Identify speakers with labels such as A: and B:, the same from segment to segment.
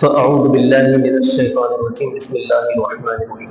A: तो अऊज़ु बिल्लाहि मिनश शैतानिर रजीम बिस्मिल्लाहिर रहमानिर रहीम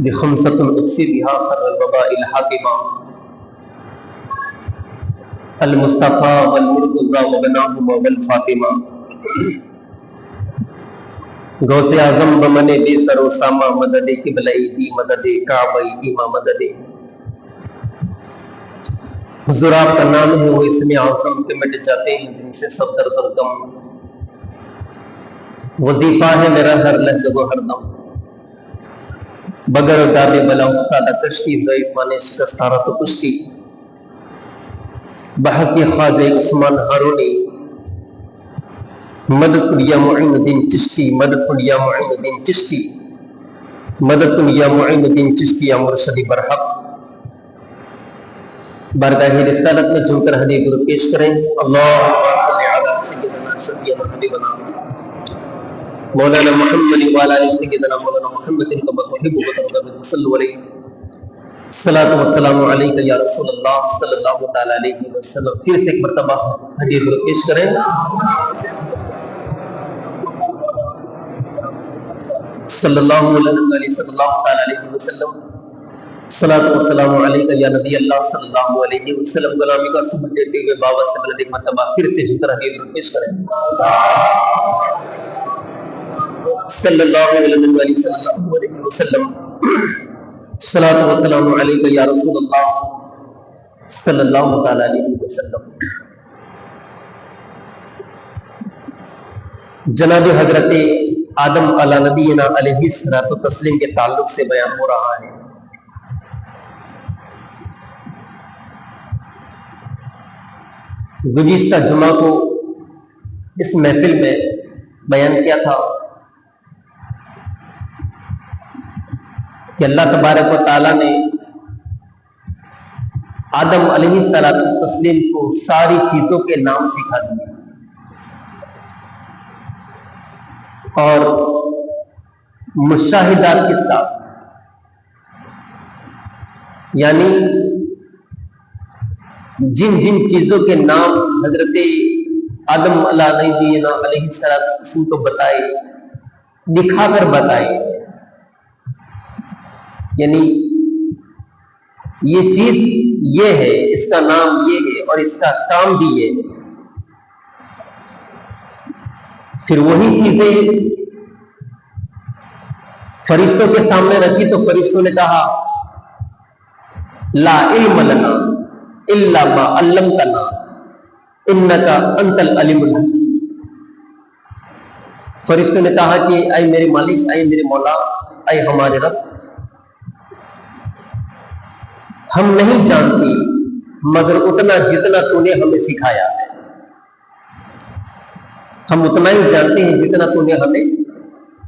A: बिखम्सतिन उक़्सी बिहा खर्रल वबाइल हातिमा अल मुस्तफ़ा वल मुर्तज़ा व बनाहुमा वल फातिमा गौसे आज़म बमने बेसरो सामा मदद क़िबलाई दी मदद काबई इमा मदद हुज़ूर आपका नाम है वो इसमें आज़म के मिट जाते हैं जिनसे सब दर्द और गम। वजीफा है मेरा हर लहज़े व हर दम बगर दाबे बला उस्ताद कश्ती ज़ईफ़ाने शिकस्तारा तो कुश्ती बहक़ ख्वाजा उस्मान हारूनी मदद या मुईनुद्दीन चिश्ती मदद या मुईनुद्दीन चिश्ती मदद या मुईनुद्दीन चिश्ती या मुर्शदी बरहक़ बारगाह रिसालत में झुमकर हदीय गुरु पेश करें। अल्लाहुम्मा सल्लि अला सय्यिदना सय्यिदना हबीबना मौलाना मुहम्मद व अला आलि सय्यिदना मौलाना मुहम्मदिन कमा तुहिब्बु व तर्ज़ु सल्लु अलैहि सलातु व सलामु अलैका या रसूल अल्लाह सल्लल्लाहु तआला अलैहि वसल्लम। फिर से एक मर्तबा हदीय गुरु पेश करें। सल्लल्लाहु अलैहि वसल्लम सलातु व सलामु अलैका या नबी अल्लाह सल्लल्लाहु अलैहि वसल्लम। गुलामी का सुबह देते हुए बाबा से बुलंद एक मर्तबा फिर से झुककर हदीय पेश करें। सल्लल्लाहु अलैहि वसल्लम सलातु व सलामु अलैका या रसूल अल्लाह सल्लल्लाहु तआला अलैहि वसल्लम। जनाब हजरत आदम अला नबीना अलैहि सलातु तस्लीम के ताल्लुक से बयान हो रहा है। गुज़िश्ता जुमा को इस महफिल में बयान किया था कि अल्लाह तबारक व तआला ने आदम अलैहिस्सलातु तस्लीम को सारी चीजों के नाम सिखा दिए और मुशाहिदात के साथ, यानी जिन जिन चीजों के नाम हजरत आदम अलैहिस्सलाम को बताए, दिखाकर बताए, यानी ये चीज ये है, इसका नाम ये है और इसका काम भी ये है। फिर वही चीजें फरिश्तों के सामने रखी तो फरिश्तों ने कहा ला इल्म लना इल्ला मा अल्लमतना इन्नका अंतल अलीमुल हकीम। फरिश्तों ने कहा कि ऐ मेरे मालिक, ऐ मेरे मौला, ऐ हमारे रब, हम नहीं जानते मगर उतना जितना तूने हमें सिखाया है। हम उतना ही जानते हैं जितना तूने हमें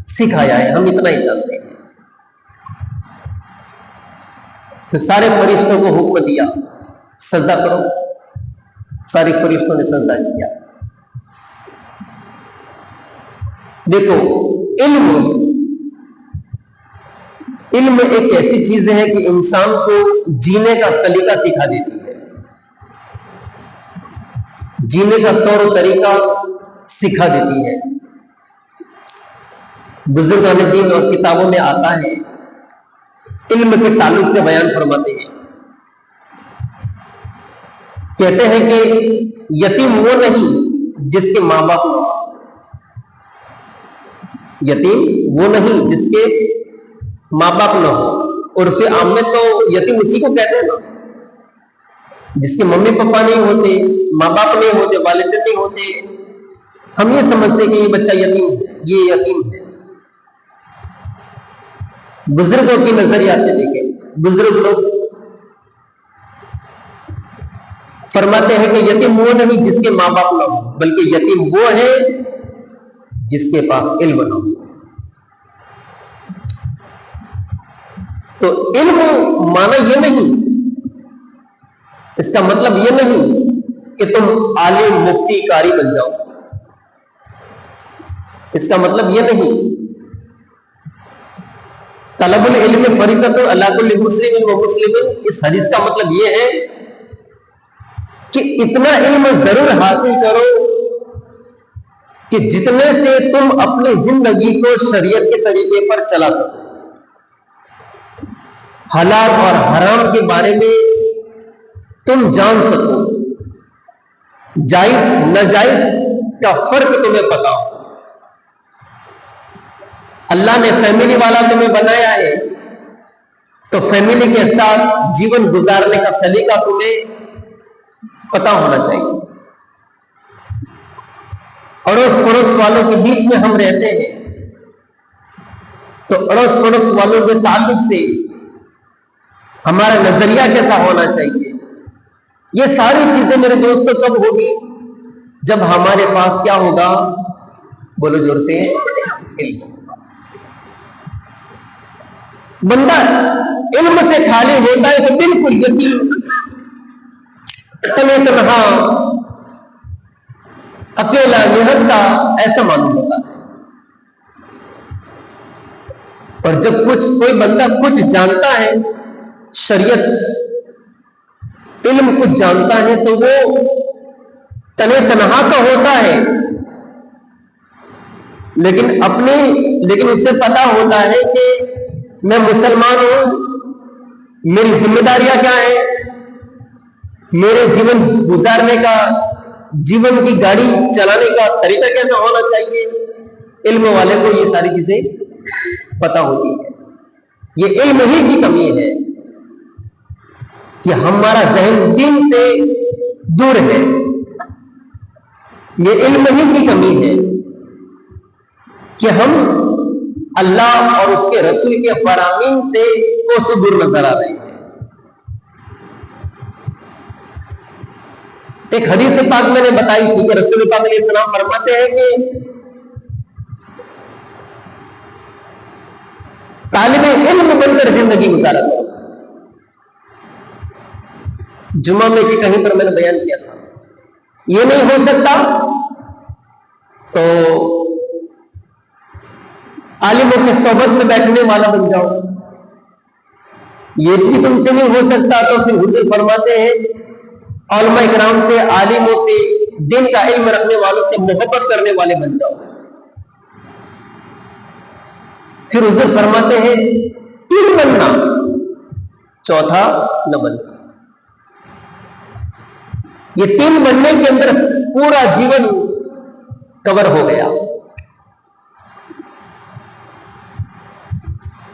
A: सिखाया है, हम इतना ही जानते हैं। तो सारे फरिश्तों को हुक्म दिया सजदा करो। सारे फरिश्तों ने सजदा किया। देखो, इल्म एक ऐसी चीज है कि इंसान को जीने का सलीका सिखा देती है, जीने का तौर तरीका सिखा देती है। बुजुर्गान दीन और किताबों में आता है, इल्म के ताल्लुक से बयान फरमाते हैं, कहते हैं कि यतीम वो नहीं जिसके मां बाप न हो। यतीम वो नहीं जिसके मां बाप न हो। और फिर आम में तो यतीम उसी को कहते हैं ना जिसके मम्मी पापा नहीं होते, मां बाप नहीं होते, वालिदैन नहीं होते। हम ये समझते कि ये बच्चा यतीम है, ये यतीम है। बुजुर्गों की नजरिया से देखें, बुजुर्ग लोग फरमाते हैं कि यतीम वो नहीं जिसके मां बाप न हो, बल्कि यतीम वो है जिसके पास इल्म न हो। तो इल्म माना ये नहीं, इसका मतलब ये नहीं कि तुम आलिम मुफ्ती कारी बन जाओ। इसका मतलब ये नहीं। तलबुल इल्म फरीदतुन अला कुल्लि मुस्लिमिन व मुस्लिमिन, इस हदीस का मतलब ये है कि इतना इल्म जरूर हासिल करो कि जितने से तुम अपनी जिंदगी को शरीयत के तरीके पर चला सको, हलाल और हराम के बारे में तुम जान सको, जायज नाजायज का फर्क तुम्हें पता हो। अल्लाह ने फैमिली वाला तुम्हें बनाया है तो फैमिली के साथ जीवन गुजारने का सलीका तुम्हें पता होना चाहिए। अड़ोस पड़ोस वालों के बीच में हम रहते हैं तो अड़ोस पड़ोस वालों के ताल्लुक से हमारा नजरिया कैसा होना चाहिए। ये सारी चीजें मेरे दोस्तों कब होगी? जब हमारे पास क्या होगा? बोलो जोर से, इल्म। बंदा इल्म से खाली होता है तो बिल्कुल यकीन तन्हा अकेला निहत्ता ऐसा मालूम होता है। और जब कोई बंदा कुछ जानता है, शरीयत इल्म कुछ जानता है, तो वो तन्हा तो होता है लेकिन उससे पता होता है कि मैं मुसलमान हूं, मेरी जिम्मेदारियां क्या है, मेरे जीवन गुजारने का, जीवन की गाड़ी चलाने का तरीका कैसा होना चाहिए। इल्म वाले को ये सारी चीजें पता होती है। ये इल्म ही की कमी है कि हमारा जहन दीन से दूर है। ये इल्म ही की कमी है कि हम अल्लाह और उसके रसूल के फरामीन से कोसों दूर नजर आ रहे हैं। एक हदीस पाक मैंने बताई थी कि रसूल पाक अलैहिस्सलाम फरमाते हैं कि तालिबे इल्म बनकर जिंदगी गुजारा करो। जुमा में कि कहीं पर मैंने बयान किया था, ये नहीं हो सकता तो आलिमों के सोबत में बैठने वाला बन जाओ। ये भी तुमसे नहीं हो सकता तो फिर हुजूर फरमाते हैं उलमा इकराम से, आलिमों से, दिन का इल्म रखने वालों से मोहब्बत करने वाले बन जाओ। फिर हुजूर फरमाते हैं 3 बनना, चौथा न बनना। ये 3 बनने के अंदर पूरा जीवन कवर हो गया।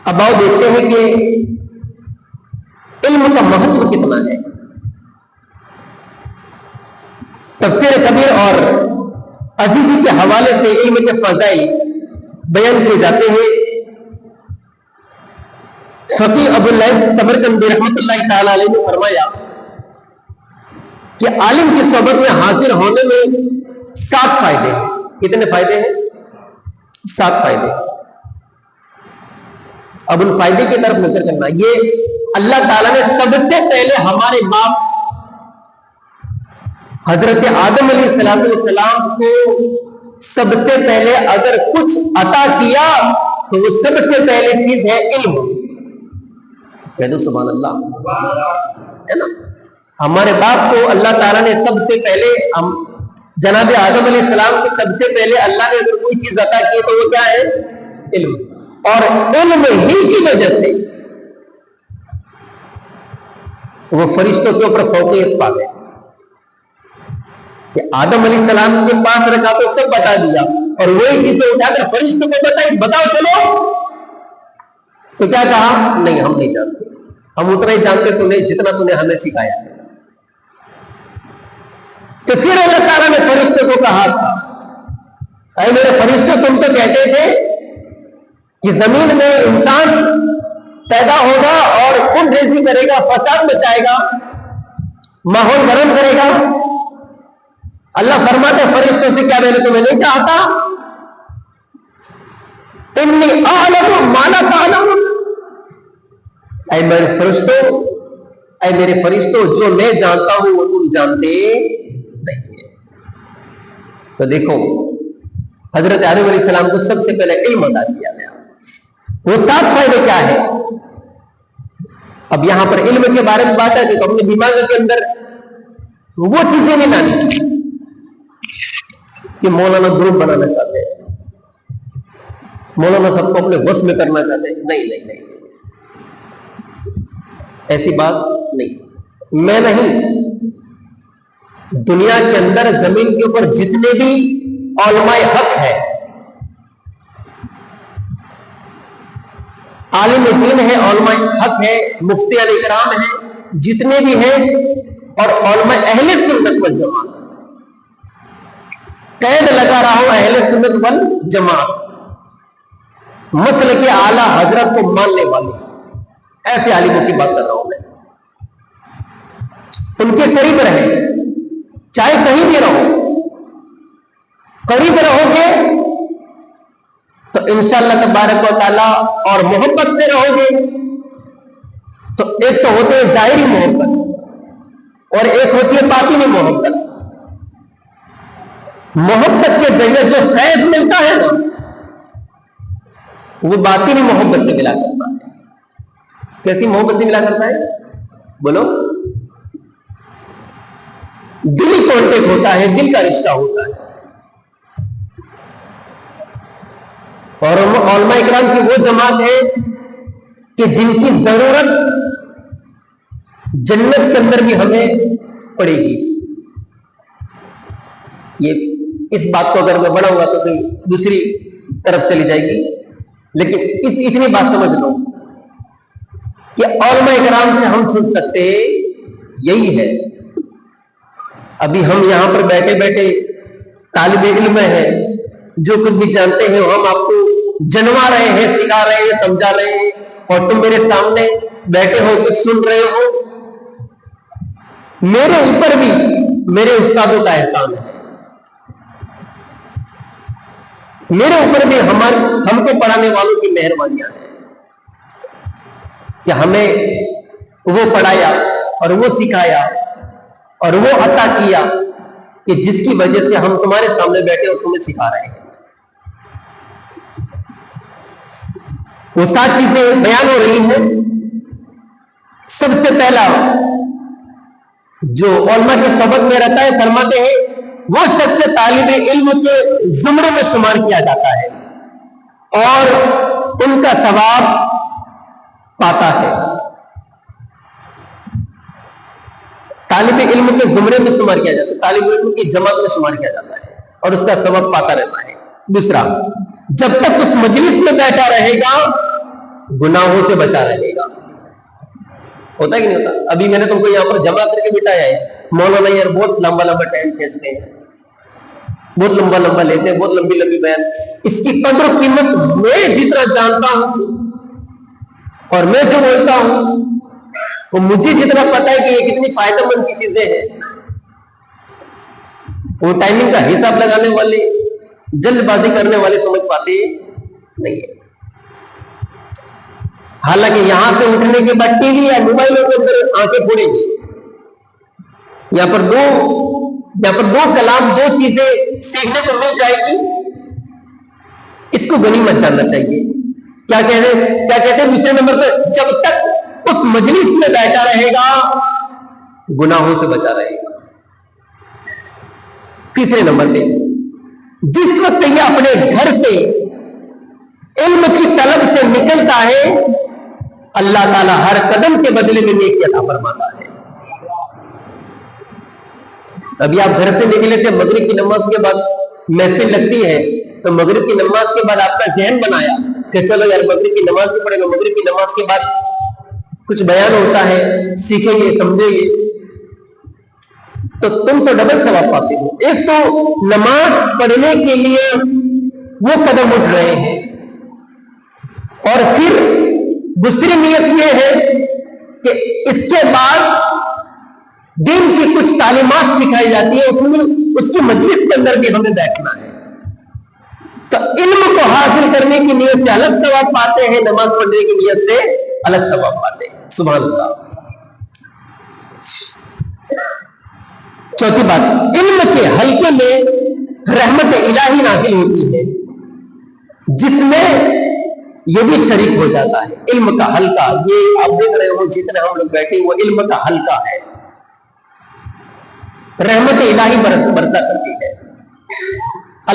A: अब आओ देखते हैं कि इल्म का महत्व कितना है। तफसीर कबीर और अजीजी के हवाले से इल्म के फज़ाइल बयान किए जाते हैं। फकीह अबुल लैथ समरकंदी रहमतुल्लाह तआला अलैहि ने फरमाया कि आलिम की सोबत में हाजिर होने में 7 फायदे हैं। कितने फायदे हैं? 7 फायदे। अब उन फायदे की तरफ नजर करना। ये अल्लाह ताला ने सबसे पहले हमारे बाप हजरत आदम अलैहिस्सलाम को सबसे पहले अगर कुछ अता किया तो वो सबसे पहले चीज है इल्म। कह दो सुभान अल्लाह, है ना। हमारे बाप को अल्लाह ताला ने सबसे पहले, हम जनाब आदम अलैहिस्सलाम को सबसे पहले अल्लाह ने अगर कोई चीज अता की तो वो क्या है? इल्म। और इल्म ही की वजह से वो फरिश्तों के ऊपर फौकियत पा गए कि आदम अलैहिस्सलाम के पास रखा तो सब बता दिया, और वही चीजें उठाकर फरिश्तों को बताई, बताओ चलो। तो क्या कहा? नहीं, हम नहीं जानते, हम उतना ही जानते तूने जितना तूने हमें सिखाया। तो फिर अल्लाह ताला ने फरिश्तों को कहा था, अरे मेरे फरिश्तों, तुम तो कहते थे कि जमीन में इंसान पैदा होगा और खुद रेजी करेगा, फसाद मचाएगा, माहौल गरम करेगा। अल्लाह फरमाते फरिश्तों से, क्या मैंने तुम्हें नहीं कहा था? इन्नी आलमु मा ला तालमून। ऐ मेरे फरिश्तों, जो मैं जानता हूं वो तुम जानते नहीं है। तो देखो, हजरत आदम अलैहिस्सलाम को सबसे पहले इल्म अता किया गया। वो 7 फायदे क्या है? अब यहां पर इल्म के बारे में बात है तो अपने दिमाग के अंदर वो चीजें नहीं लानी। कि मौलाना ग्रुप बनाना चाहते हैं, मौलाना सबको अपने वश में करना चाहते हैं। नहीं नहीं नहीं, ऐसी बात नहीं। मैं नहीं, दुनिया के अंदर जमीन के ऊपर जितने भी उलमाए हक है, आलिम दीन है, उलमाए हक है, मुफ्ती इकराम है, जितने भी हैं, और उलमाए अहले सुन्नत वल जमात, कैद लगा रहा हूं अहले सुन्नत वल जमात, मसल के आला हजरत को मानने वाले ऐसे आलिमों की बात कर रहा हूं मैं। उनके करीब रहे, चाहे कहीं भी रहो, करीब रहोगे तो इंशाअल्लाह तबारक व तआला, और मोहब्बत से रहोगे तो एक तो होती है जाहिरी मोहब्बत और एक होती है बातिनी मोहब्बत। मोहब्बत के जरिए जो फैज़ मिलता है ना, वो बातिनी मोहब्बत से मिला करता है। कैसी मोहब्बत से मिला करता है? बोलो। दिली कांटेक्ट होता है, दिल का रिश्ता होता है। और उलमा इकराम की वो जमात है कि जिनकी जरूरत जन्नत के अंदर भी हमें पड़ेगी। ये इस बात को अगर मैं बढ़ाऊंगा तो कहीं दूसरी तरफ चली जाएगी, लेकिन इतनी बात समझ लो कि उलमा इकराम से हम सुन सकते यही है। अभी हम यहां पर बैठे बैठे तालिब इल्म है, जो कुछ भी जानते हैं हम आपको जनवा रहे हैं, सिखा रहे हैं, समझा रहे हैं, और तुम मेरे सामने बैठे हो, कुछ सुन रहे हो। मेरे ऊपर भी मेरे उस्तादों का एहसान है, मेरे ऊपर भी हमको पढ़ाने वालों की मेहरबानियां है कि हमें वो पढ़ाया और वो सिखाया और वो अता किया कि जिसकी वजह से हम तुम्हारे सामने बैठे और तुम्हें सिखा रहे हैं। वो 7 चीजें बयान हो रही हैं। सबसे पहला जो उलमा की सोबत में रहता है, फरमाते हैं वो शख्स तालिब इल्म के जुमरे में शुमार किया जाता है और उनका सवाब पाता है। तालिब इल्म के जुमरे में शुमार किया जाता है, तालिब इल्म की जमात में शुमार किया जाता है और उसका सवाब पाता रहता है। दूसरा, जब तक उस मजलिस में बैठा रहेगा गुनाहों से बचा रहेगा। होता है कि नहीं होता? अभी मैंने तुमको यहां पर जमा करके बिठाया है, मौलाना यार बहुत लंबा लंबा टाइम खेलते हैं, बहुत लंबा लंबा लेते हैं, बहुत लंबी लंबी बयान। इसकी कदर कीमत मैं जितना जानता हूं और मैं जो बोलता हूं वो मुझे जितना पता है कि ये कितनी फायदेमंद की चीजें हैं, वो टाइमिंग का हिसाब लगाने वाले, जल्दबाजी करने वाले समझ पाते नहीं है। हालांकि यहां से उठने के बाद टीवी या मोबाइलों के अंदर आंखें फोड़ेंगी। यहां पर दो कलाम, 2 चीजें सीखने को मिल जाएगी। इसको गनीमत जानना चाहिए। क्या कहते हैं दूसरे नंबर पर, जब तक उस मजलिस में बैठा रहेगा गुनाहों से बचा रहेगा। तीसरे नंबर पे, जिस वक्त ये अपने घर से इल्म की तलब से निकलता है, अल्लाह ताला हर कदम के बदले में नेकी अता फरमाता है। अभी आप घर से निकले थे, मगरिब की नमाज के बाद महफिल लगती है, तो मगरिब की नमाज के बाद आपका जहन बनाया कि चलो यार मगरिब की नमाज भी पढ़ेंगे, मगरिब की नमाज के बाद कुछ बयान होता है, सीखेंगे, समझेंगे, तो तुम तो डबल सवाब पाते हो। एक तो नमाज पढ़ने के लिए वो कदम उठ रहे हैं, और फिर दूसरी नियत यह है कि इसके बाद दीन की कुछ तालीमात सिखाई जाती है, उसमें उसकी मजलिस के अंदर भी हमें बैठना है। तो इल्म को हासिल करने की नियत से अलग सवाब पाते हैं, नमाज पढ़ने की नियत से अलग सवाब पाते हैं। सुभान अल्लाह। चौथी बात, इल्म के हल्के में रहमत इलाही नाज़िल होती है, जिसमें ये भी शरीक हो जाता है। इल्म का हल्का, ये आप देख रहे हो जितने हम लोग बैठे वो इल्म का हल्का है, रहमत इलाही बरसा करती है।